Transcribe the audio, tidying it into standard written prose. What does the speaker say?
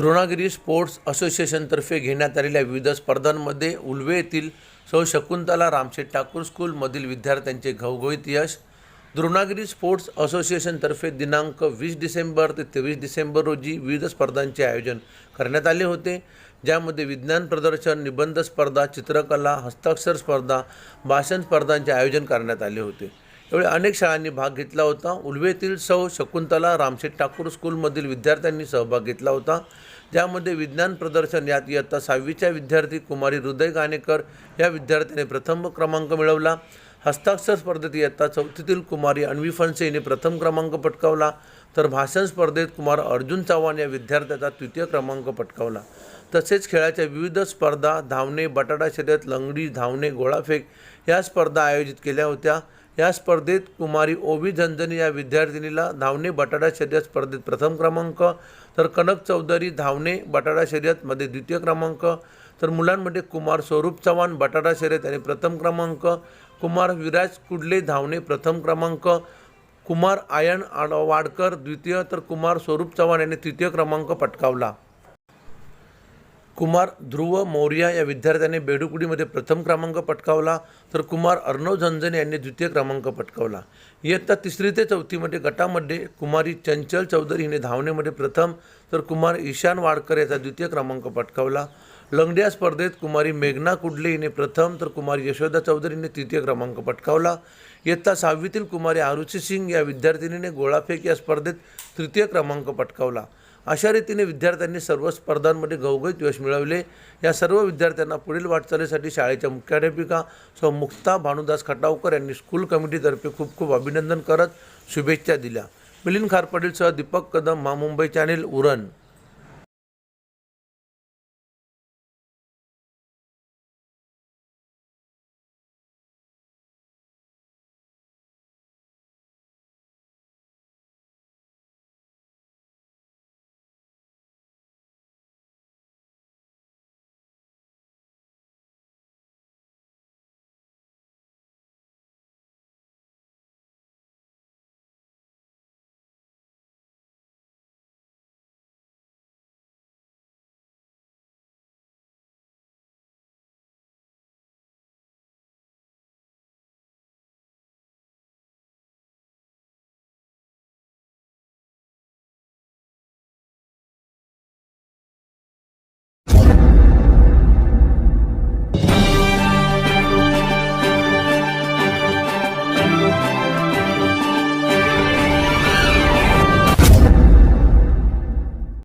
Dronagiri sports असोसिएशनतर्फे घेण्यात आलेल्या विविध स्पर्धांमध्ये उल्वे येथील सौ शकुंतला रामशेठ ठाकूर स्कूलमधील विद्यार्थ्यांचे घवघवीत यश. द्रोणागिरी स्पोर्ट्स असोसिएशनतर्फे दिनांक 20 डिसेंबर ते 23 डिसेंबर रोजी विविध स्पर्धांचे आयोजन करण्यात आले होते, ज्यामध्ये विज्ञान प्रदर्शन, निबंध स्पर्धा, चित्रकला, हस्ताक्षर स्पर्धा, भाषण स्पर्धांचे आयोजन करण्यात आले होते. यावेळी अनेक शाळांनी भाग घेतला होता. उल्वे येथील सौ शकुंतला रामशेठ ठाकूर स्कूलमधील विद्यार्थ्यांनी सहभाग घेतला होता, ज्यामध्ये विज्ञान प्रदर्शन यात इयत्ता 6वीच्या विद्यार्थी कुमारी हृदय गाणेकर या विद्यार्थ्याने प्रथम क्रमांक मिळवला. हस्ताक्षर स्पर्धेत इयत्ता 4थीतील कुमारी अन्वी फणसे हिने प्रथम क्रमांक पटकावला, तर भाषण स्पर्धेत कुमार अर्जुन चव्हाण या विद्यार्थ्याचा तृतीय क्रमांक पटकावला. तसेच खेळाच्या विविध स्पर्धा, धावणे, बटाटा शर्यत, लंगडी, धावणे, गोळाफेक या स्पर्धा आयोजित केल्या होत्या. या स्पर्धेत कुमारी ओवी झंझणी या विद्यार्थिनीला धावणे बटाटा शर्यत स्पर्धेत प्रथम क्रमांक, तर कनक चौधरी धावणे बटाटा शर्यतमध्ये द्वितीय क्रमांक, तर मुलांमध्ये कुमार स्वरूप चव्हाण बटाटा शर्यत यांनी प्रथम क्रमांक, कुमार विराज कुडले धावणे प्रथम क्रमांक, कुमार आयन वाडकर द्वितीय, तर कुमार स्वरूप चव्हाण यांनी तृतीय क्रमांक पटकावला. कुमार ध्रुव मौर्या या विद्यार्थ्याने बेडुकुडीमध्ये प्रथम क्रमांक पटकावला, तर कुमार अर्णव झंझणे यांनी द्वितीय क्रमांक पटकावला. इयत्ता 3री ते 4थीमध्ये गटामध्ये कुमारी चंचल चौधरी हिने धावणेमध्ये प्रथम, तर कुमार ईशान वाडकर याचा द्वितीय क्रमांक पटकावला. लंगडी या स्पर्धेत कुमारी मेघना कुडले हिने प्रथम, तर कुमारी यशोदा चौधरी हिने तृतीय क्रमांक पटकावला. इयत्ता 6वीतील कुमारी आरुषी सिंग या विद्यार्थिनीने गोळाफेक या स्पर्धेत तृतीय क्रमांक पटकावला. अशा रीतीने विद्यार्थ्यांनी सर्व स्पर्धांमध्ये घवघवीत यश मिळवले. या सर्व विद्यार्थ्यांना पुढील वाटचालीसाठी शाळेच्या मुख्याध्यापिका सौ मुक्ता भानुदास खटावकर यांनी स्कूल कमिटीतर्फे खूप खूप अभिनंदन करत शुभेच्छा दिल्या. मिलिंद खारपाटीलसह दीपक कदम, मुंबई चॅनेल, उरण.